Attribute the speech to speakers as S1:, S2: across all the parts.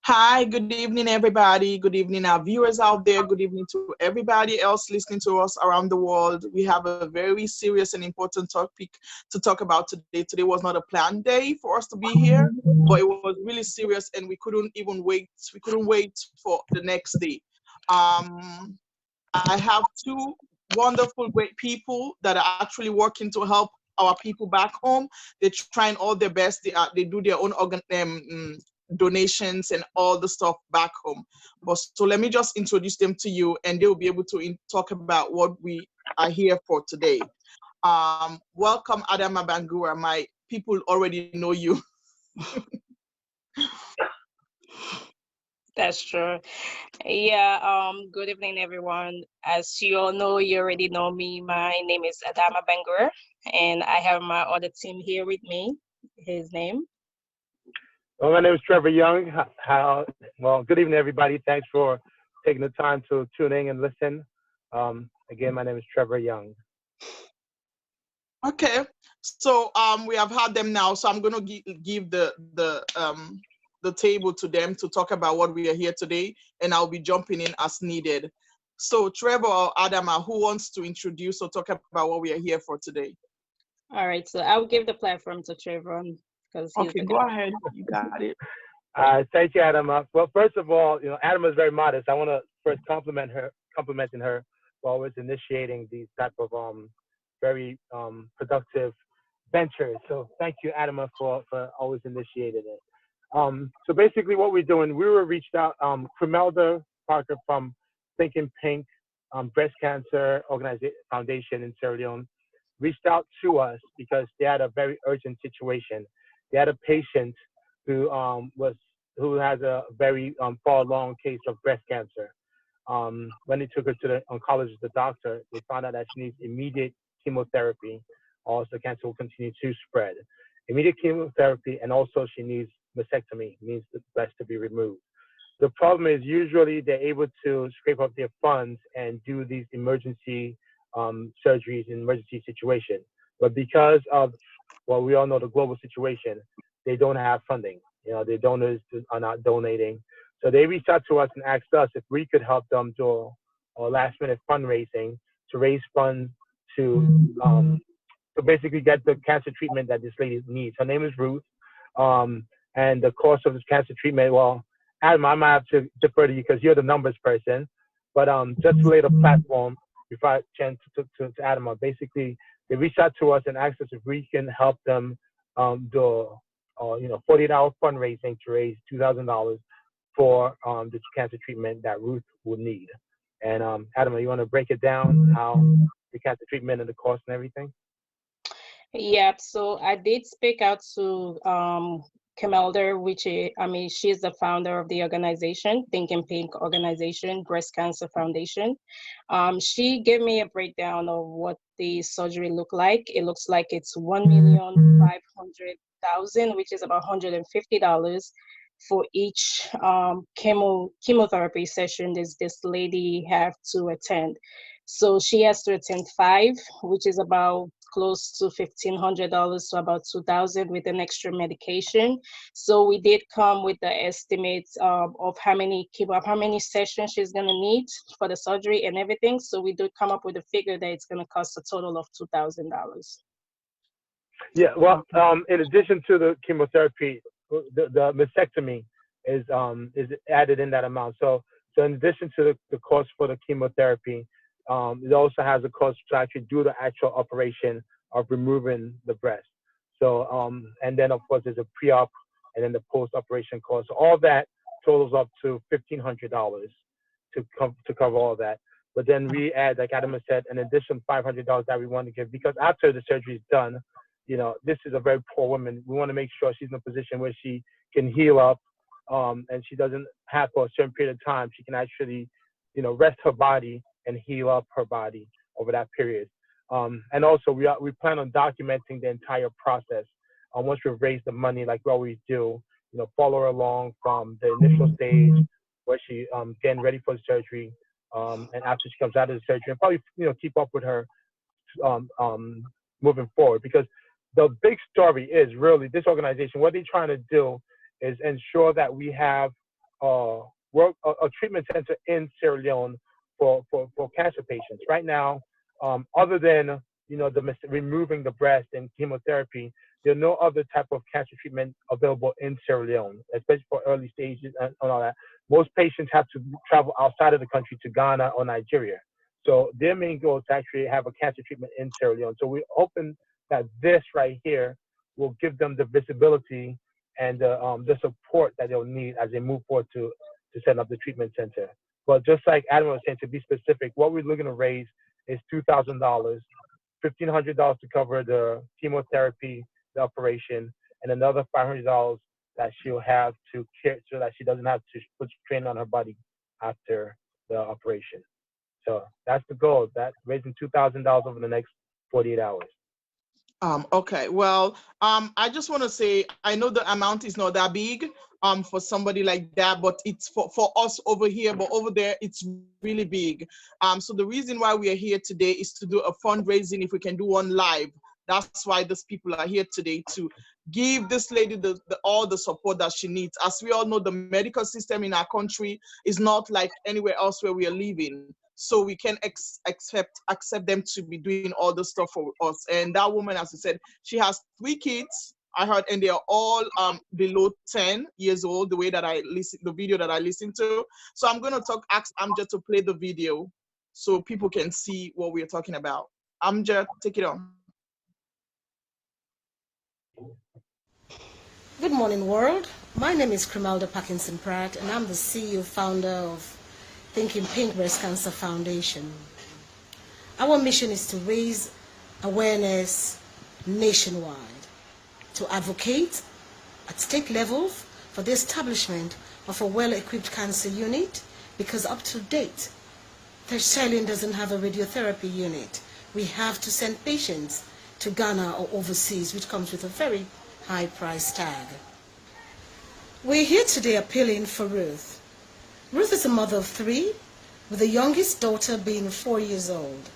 S1: Hi, good evening, everybody. Good evening, our viewers out there. Good evening to everybody else listening to us around the world. We have a very serious and important topic to talk about today. Today was not a planned day for us to be here, but it was really serious, and we couldn't even wait. We couldn't wait for the next day. Um, I have two wonderful, great people that are actually working to help our people back home. They're trying all their best. They do their own donations and all the stuff back home. But so let me just introduce them to you, and they'll be able to talk about what we are here for today. Welcome, Adama Bangura. My people already know you.
S2: That's true. Yeah, good evening, everyone. As you all know, you already know me. My name is Adama Bangur, and I have my other team here with me. His name.
S3: Well, my name is Trevor Young. Well, good evening, everybody. Thanks for taking the time to tune in and listen. Again, my name is Trevor Young.
S1: Okay, so we have had them now, so I'm going to give the table to them to talk about what we are here today, and I'll be jumping in as needed. So Trevor or Adama, who wants to introduce or talk about what we are here for today?
S2: All right, so I'll give the platform to Trevor because he's
S1: Okay,
S2: the
S1: go
S2: guy.
S1: ahead. You got it.
S3: Thank you, Adam. Well, first of all, Adam is very modest. I want to first complimenting her for always initiating these type of very productive ventures. So thank you, Adama, for always initiating it. So basically, what we're doing, we were reached out. Cremelda Parker from Thinking Pink Breast Cancer Organization Foundation in Sierra Leone reached out to us because they had a very urgent situation. They had a patient who who has a very far along case of breast cancer. When they took her to the oncologist, the doctor, they found out that she needs immediate chemotherapy, or else the cancer will continue to spread. Immediate chemotherapy, and also she needs mastectomy, means the breast to be removed. The problem is usually they're able to scrape up their funds and do these emergency surgeries in emergency situation. But because of, well, we all know the global situation, they don't have funding. The donors are not donating. So they reached out to us and asked us if we could help them do a last minute fundraising to raise funds to basically get the cancer treatment that this lady needs. Her name is Ruth. And the cost of this cancer treatment, well, Adam, I might have to defer to you because you're the numbers person. But just to lay the platform before I chance to Adam, basically they reached out to us and asked us if we can help them do 48-hour fundraising to raise $2,000 for the cancer treatment that Ruth would need. And Adam, you want to break it down, how the cancer treatment and the cost and everything?
S2: Yep. So I did speak out to Camelder, she's the founder of the organization, Think and Pink organization, Breast Cancer Foundation. She gave me a breakdown of what the surgery looked like. It looks like it's $1,500,000, which is about $150 for each chemotherapy session this lady have to attend. So she has to attend 5, which is about close to $1,500 to about $2,000 with an extra medication. So we did come with the estimates of how many sessions she's gonna need for the surgery and everything. So we did come up with a figure that it's gonna cost a total of $2,000.
S3: Yeah, well, in addition to the chemotherapy, the mastectomy is added in that amount. So in addition to the cost for the chemotherapy, it also has a cost to actually do the actual operation of removing the breast. So and then of course there's a pre-op and then the post-operation cost. So all that totals up to $1,500 to cover all that. But then we add, like Adam said, an additional $500 that we want to give because after the surgery is done, this is a very poor woman. We want to make sure she's in a position where she can heal up, and she doesn't have for a certain period of time. She can actually, rest her body and heal up her body over that period. And also, we plan on documenting the entire process. Once we've raised the money, like we always do, follow her along from the initial stage where she getting ready for the surgery, and after she comes out of the surgery, and probably keep up with her moving forward because the big story is really this organization. What they're trying to do is ensure that we have a treatment center in Sierra Leone for cancer patients. Right now, other than removing the breast and chemotherapy, there are no other type of cancer treatment available in Sierra Leone, especially for early stages and all that. Most patients have to travel outside of the country to Ghana or Nigeria. So their main goal is to actually have a cancer treatment in Sierra Leone. So we're hoping that this right here will give them the visibility and the support that they'll need as they move forward to set up the treatment center. But just like Adam was saying, to be specific, what we're looking to raise is $2,000, $1,500 to cover the chemotherapy, the operation, and another $500 that she'll have to care so that she doesn't have to put strain on her body after the operation. So that's the goal. That raising $2,000 over the next 48 hours.
S1: Okay. Well, I just want to say I know the amount is not that big for somebody like that, but it's for us over here, but over there it's really big. So the reason why we are here today is to do a fundraising, if we can do one live. That's why these people are here today, to give this lady all the support that she needs. As we all know, the medical system in our country is not like anywhere else where we are living. So we can accept them to be doing all the stuff for us. And that woman, as I said, she has 3 kids, I heard, and they are all below 10 years old, the way that the video that I listened to. So I'm going to ask Amjad to play the video so people can see what we're talking about. Amjad, take it on.
S4: Good morning, world. My name is Crimelda Parkinson Pratt, and I'm the CEO founder of Thinking Pink Breast Cancer Foundation. Our mission is to raise awareness nationwide, to advocate at state level for the establishment of a well-equipped cancer unit, because up to date, Sierra Leone doesn't have a radiotherapy unit. We have to send patients to Ghana or overseas, which comes with a very high price tag. We're here today appealing for Ruth. Ruth is a mother of 3, with the youngest daughter being 4 years old.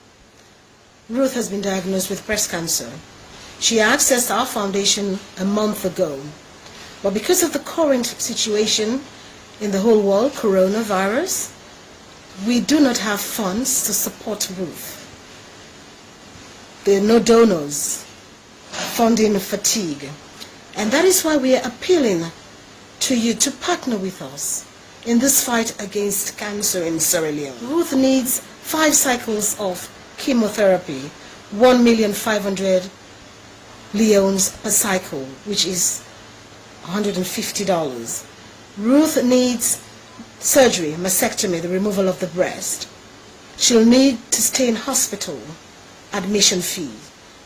S4: Ruth has been diagnosed with breast cancer. She accessed our foundation a month ago, but because of the current situation in the whole world, coronavirus, we do not have funds to support Ruth. There are no donors, funding fatigue. And that is why we are appealing to you to partner with us in this fight against cancer in Sierra Leone. Ruth needs 5 cycles of chemotherapy, 1,500,000 leones per cycle, which is $150. Ruth needs surgery, mastectomy, the removal of the breast. She'll need to stay in hospital, admission fee.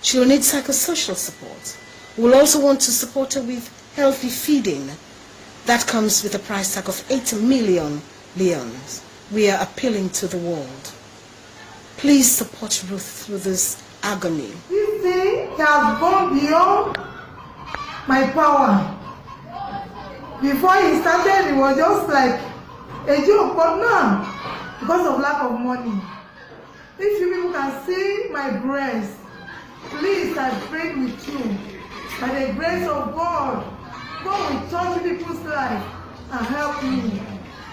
S4: She'll need psychosocial support. We'll also want to support her with healthy feeding. That comes with a price tag of 8 million leones. We are appealing to the world. Please support Ruth through this agony.
S5: This thing has gone beyond my power. Before he started, it was just like a joke, but now, because of lack of money, if you people can see my breast, please, I pray with you. By the grace of God, God will touch people's life and help me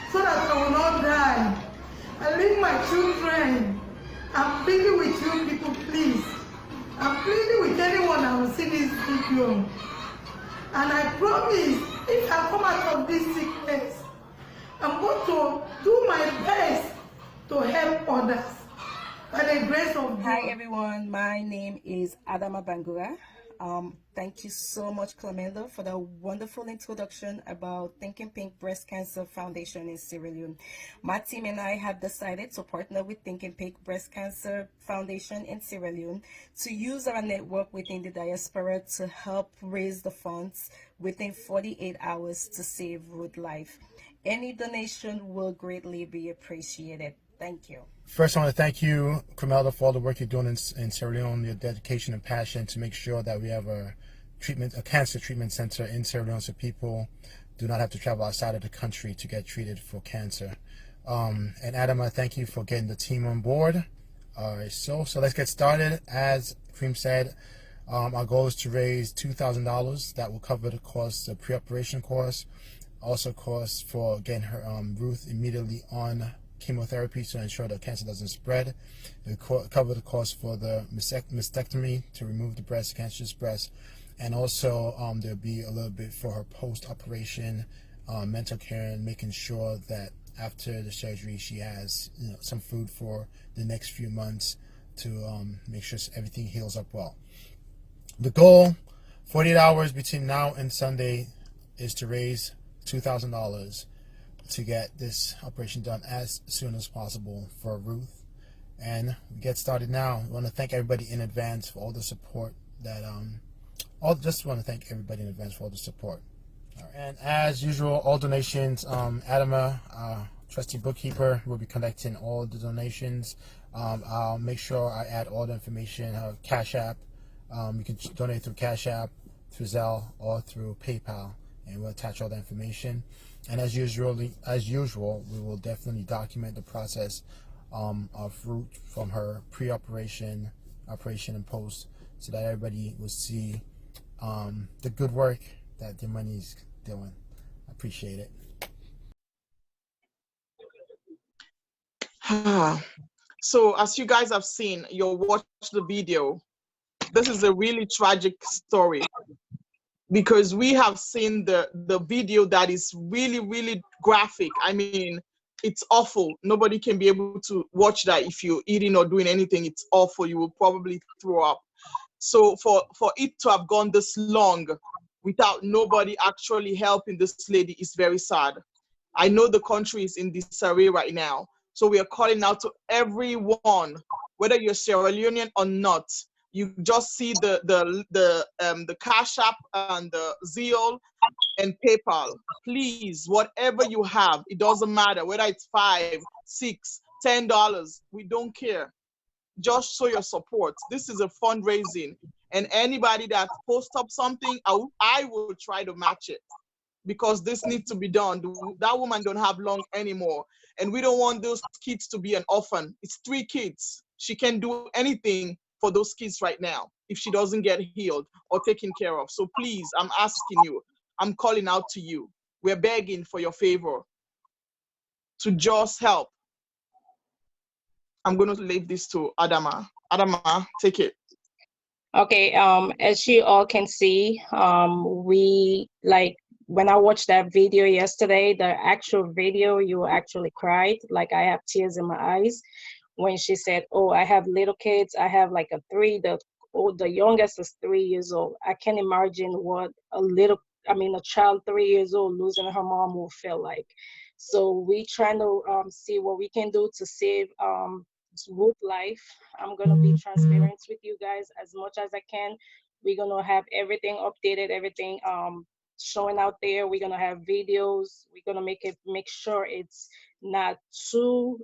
S5: so that I will not die. I leave my children. I'm pleading with you people, please. I'm pleading with anyone that will see this video. And I promise, if I come out of this sickness, I'm going to do my best to help others. By the grace of God.
S6: Hi everyone, my name is Adama Bangura. Thank you so much, Clemendo, for the wonderful introduction about Thinking Pink Breast Cancer Foundation in Sierra Leone. My team and I have decided to partner with Thinking Pink Breast Cancer Foundation in Sierra Leone to use our network within the diaspora to help raise the funds within 48 hours to save Ruth's life. Any donation will greatly be appreciated. Thank you.
S7: First, I want to thank you, Crimelda, for all the work you're doing in Sierra Leone, your dedication and passion to make sure that we have a cancer treatment center in Sierra Leone so people do not have to travel outside of the country to get treated for cancer. And Adam, I thank you for getting the team on board. All right, so let's get started. As Cream said, Our goal is to raise $2,000. That will cover the cost, the pre-operation costs, also costs for getting her Ruth immediately on chemotherapy to ensure that cancer doesn't spread. It will cover the cost for the mastectomy to remove the breast, cancerous breast, and also there'll be a little bit for her post-operation mental care and making sure that after the surgery she has some food for the next few months to make sure everything heals up well. The goal, 48 hours between now and Sunday, is to raise $2,000 to get this operation done as soon as possible for Ruth. And we get started now. I want to thank everybody in advance for all the support that just want to thank everybody in advance for all the support. And as usual, all donations, Adama, trusty bookkeeper, will be collecting all the donations. I'll make sure I add all the information, Cash App. You can donate through Cash App, through Zelle, or through PayPal, and we'll attach all the information. And as usual, we will definitely document the process of Ruth from her pre-operation, operation, and post, so that everybody will see the good work that the money is doing. I appreciate it.
S1: So as you guys have seen, you'll watch the video. This is a really tragic story, because we have seen the video that is really, really graphic. I mean, it's awful. Nobody can be able to watch that if you're eating or doing anything. It's awful. You will probably throw up. So for it to have gone this long without nobody actually helping this lady is very sad. I know the country is in disarray right now. So we are calling out to everyone, whether you're Sierra Leonean or not. You just see the Cash App and the Zelle and PayPal. Please, whatever you have, it doesn't matter whether it's $5, $6, $10. We don't care. Just show your support. This is a fundraising, and anybody that posts up something, I will try to match it, because this needs to be done. That woman don't have long anymore, and we don't want those kids to be an orphan. It's 3 kids. She can't do anything for those kids right now if she doesn't get healed or taken care of. So please, I'm asking you, I'm calling out to you. We're begging for your favor to just help. I'm going to leave this to Adama. Adama, take it.
S2: Okay, as you all can see, we when I watched that video yesterday, the actual video, you actually cried. Like, I have tears in my eyes when she said, "Oh, I have little kids. I have like the youngest is 3 years old." I can't imagine what a child 3 years old losing her mom will feel like. So we trying to see what we can do to save Ruth life. I'm gonna be transparent with you guys as much as I can. We're gonna have everything updated, everything showing out there. We're gonna have videos. We're gonna make sure it's not too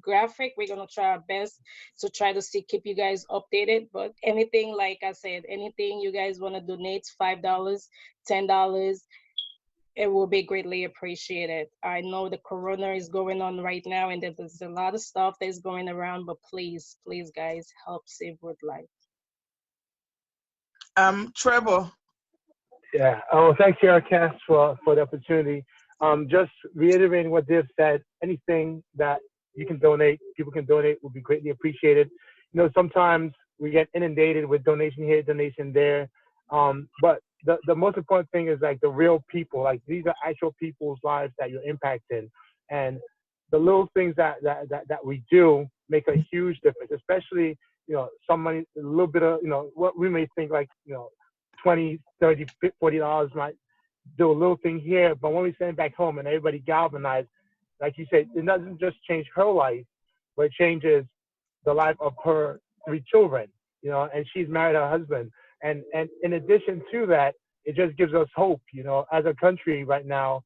S2: graphic. We're gonna try our best to try to keep you guys updated. But anything, like I said, anything you guys want to donate, $5, $10, it will be greatly appreciated. I know the corona is going on right now, and there's a lot of stuff that's going around, but please, guys, help save Ruth life.
S1: Trevor.
S3: Yeah. Thanks, SierraCast, for the opportunity. Just reiterating what Div said, anything that you can donate, people can donate, will be greatly appreciated. Sometimes we get inundated with donation here, donation there. But the most important thing is like the real people. Like, these are actual people's lives that you're impacting, and the little things that we do make a huge difference. Especially, some money, a little bit of, what we may think like, $20, $30, $40 might do a little thing here, but when we send it back home and everybody galvanized, like you said, it doesn't just change her life, but it changes the life of her 3 children, and she's married her husband. And in addition to that, it just gives us hope, as a country right now,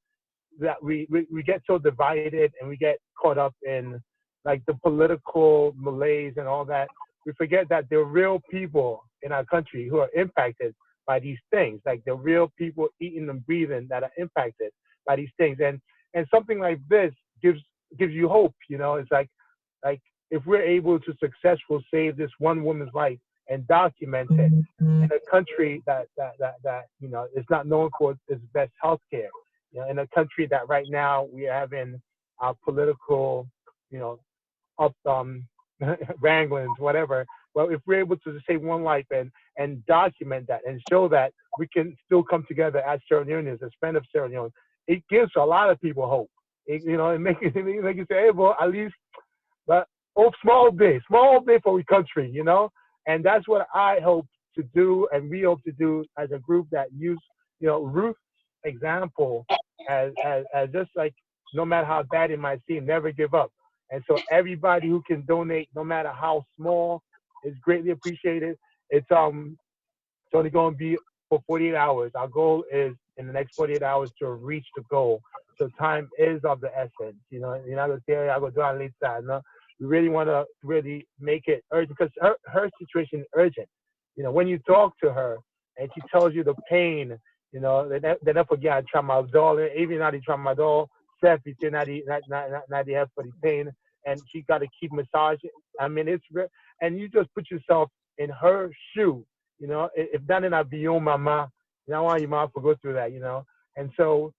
S3: that we get so divided and we get caught up in like the political malaise and all that. We forget that there are real people in our country who are impacted by these things, like the real people eating and breathing that are impacted by these things. And something like this gives you hope, It's like if we're able to successfully save this one woman's life, and document it in a country that is not known for its best healthcare. In a country that right now we are having our political, you know, up wranglings, whatever. Well, if we're able to save one life and document that and show that we can still come together as Sierra Leoneans, as friends of Sierra Leone, it gives a lot of people hope. It makes you say, hey, well, at least, but small day for the country, and that's what I hope to do, and we hope to do as a group that use, Ruth's example as just like no matter how bad it might seem, never give up. And so everybody who can donate, no matter how small, is greatly appreciated. It's only going to be for 48 hours. Our goal is in the next 48 hours to reach the goal. So time is of the essence. You're not going to say, I go do it later. No, we really want to really make it urgent because her situation is urgent. When you talk to her and she tells you the pain, they never forget I tramadol, even now they tramadol, self, you say not the help for the pain, and she got to keep massaging. I mean, and you just put yourself in her shoe. If that in a beyond mama, I want you mom to go through that, And so,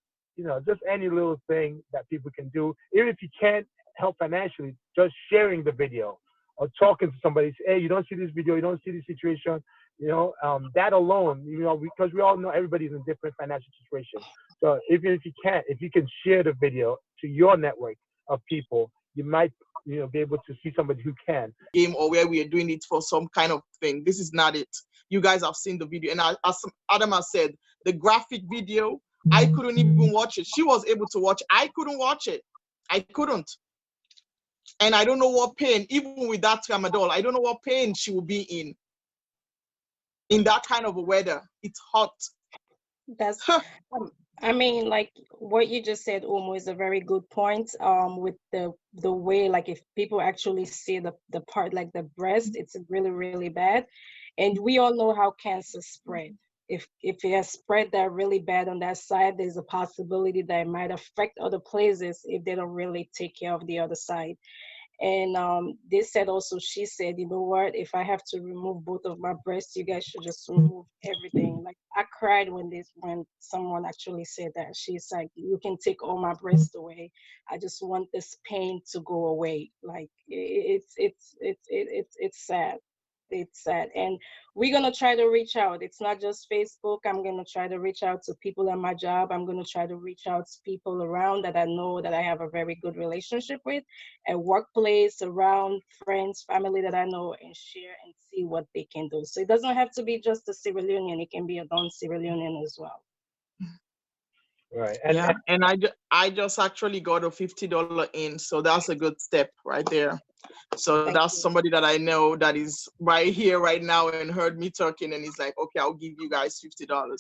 S3: just any little thing that people can do, even if you can't help financially, just sharing the video or talking to somebody, say, hey, you don't see this video, you don't see this situation, that alone, because we all know everybody's in different financial situations. So even if you can share the video to your network of people, you might, be able to see somebody who can.
S1: Game or where we are doing it for some kind of thing. This is not it. You guys have seen the video. And as Adam has said, the graphic video, I couldn't even watch it. She was able to watch. I couldn't watch it. I couldn't. And I don't know what pain, even with that tramadol, I don't know what pain she will be in that kind of a weather. It's hot.
S2: That's, I mean, like what you just said, Omo, is a very good point. With the way, like if people actually see the part like the breast, it's really, really bad. And we all know how cancer spread. If it has spread that really bad on that side, there's a possibility that it might affect other places if they don't really take care of the other side. And they said also, she said, you know what, if I have to remove both of my breasts, you guys should just remove everything. Like I cried when someone actually said that. She's like, you can take all my breasts away. I just want this pain to go away. Like it's sad. It's sad. And we're going to try to reach out. It's not just Facebook. I'm going to try to reach out to people at my job. I'm going to try to reach out to people around that I know that I have a very good relationship with, at workplace, around friends, family that I know, and share and see what they can do. So it doesn't have to be just a Sierra Leonean. It can be a non-Sierra Leonean as well.
S3: Right.
S1: And I just actually got a $50 in. So that's a good step right there. So
S2: Thank
S1: that's
S2: you.
S1: somebody that I know that is right here right now and heard me talking, and he's like, okay, I'll give you guys $50.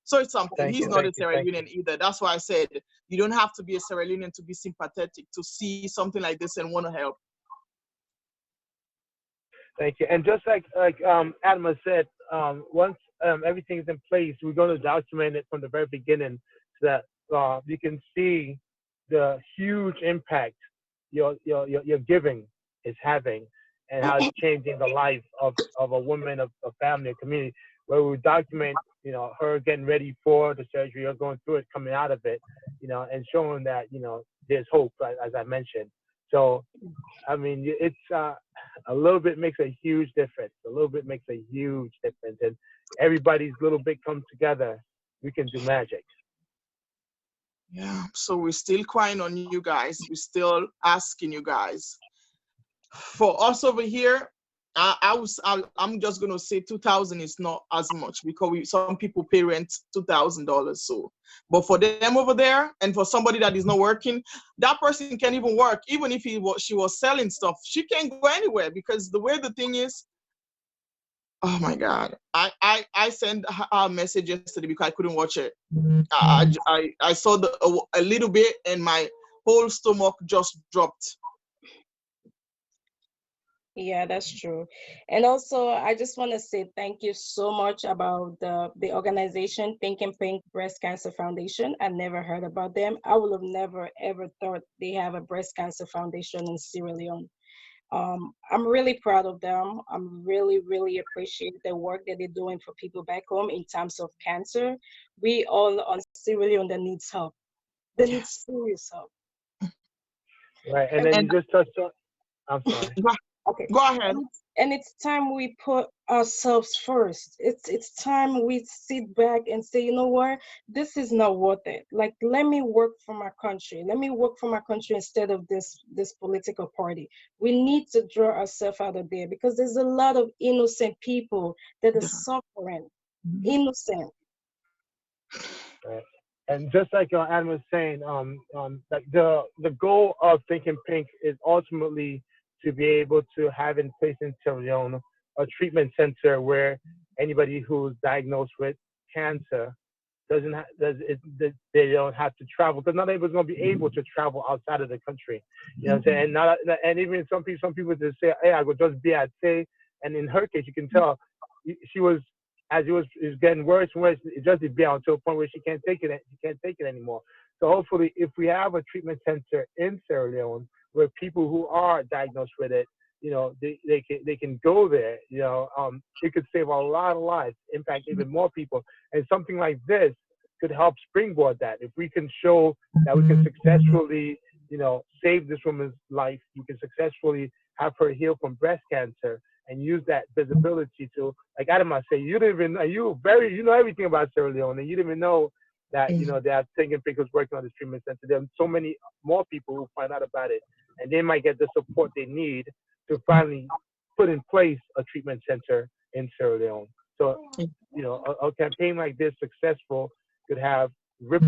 S1: So it's something.
S3: Thank
S1: He's
S3: you,
S1: not a
S3: thank you,
S1: Sierra
S3: thank you.
S1: Leonean either. That's why I said you don't have to be a Sierra Leonean to be sympathetic, to see something like this and want to help.
S3: Thank you. And just like Adam has said, once everything's in place, we're going to document it from the very beginning so that you can see the huge impact your giving is having and how it's changing the life of a woman, of a family, a community, where we document, her getting ready for the surgery or going through it, coming out of it, and showing that, there's hope, as I mentioned. So, I mean, it's a little bit makes a huge difference. A little bit makes a huge difference. And everybody's little bit come together, we can do magic.
S1: Yeah. So we're still crying on you guys. We're still asking you guys. For us over here, I'm just gonna say 2,000 is not as much because some people pay rent $2,000. So, but for them over there, and for somebody that is not working, that person can't even work. Even if she was selling stuff, she can't go anywhere because the way the thing is. Oh my God! I sent her a message yesterday because I couldn't watch it. I saw a little bit and my whole stomach just dropped.
S2: Yeah, that's true. And also, I just want to say thank you so much about the organization, Think and Pink Breast Cancer Foundation. I never heard about them. I would have never, ever thought they have a breast cancer foundation in Sierra Leone. I'm really proud of them. I'm really, really appreciate the work that they're doing for people back home in terms of cancer. We all on Sierra Leone that needs help. They need
S1: Yes.
S2: serious help.
S3: Right. And
S2: And
S3: then
S1: And
S3: you just touched on. I'm sorry.
S1: go,
S2: okay,
S1: go ahead.
S2: and it's time we put ourselves first. It's time we sit back and say, you know what, this is not worth it. Like, let me work for my country. Let me work for my country instead of this political party. We need to draw ourselves out of there because there's a lot of innocent people that are
S1: Yeah.
S2: suffering.
S1: Mhm.
S2: Innocent.
S3: Right. And just like Adam was saying, like the goal of Thinking Pink is ultimately to be able to have in place in Sierra Leone a treatment center where anybody who's diagnosed with cancer doesn't they don't have to travel because not everybody's going to be able to travel outside of the country. You know what I'm saying? And even some people just say, hey, I go just be at say, and in her case, you can tell she was as it was getting worse and worse. It just be out to a point where she can't take it anymore. So hopefully, if we have a treatment center in Sierra Leone where people who are diagnosed with it, they can go there. It could save a lot of lives, impact even more people, and something like this could help springboard that. If we can show that we can successfully, save this woman's life, you can successfully have her heal from breast cancer and use that visibility to, like Adam I say, you didn't even you know everything about Sierra Leone, and you didn't even know that they are taking because working on this treatment center. There are so many more people who find out about it, and they might get the support they need to finally put in place a treatment center in Sierra Leone. So, a campaign like this successful could have ripple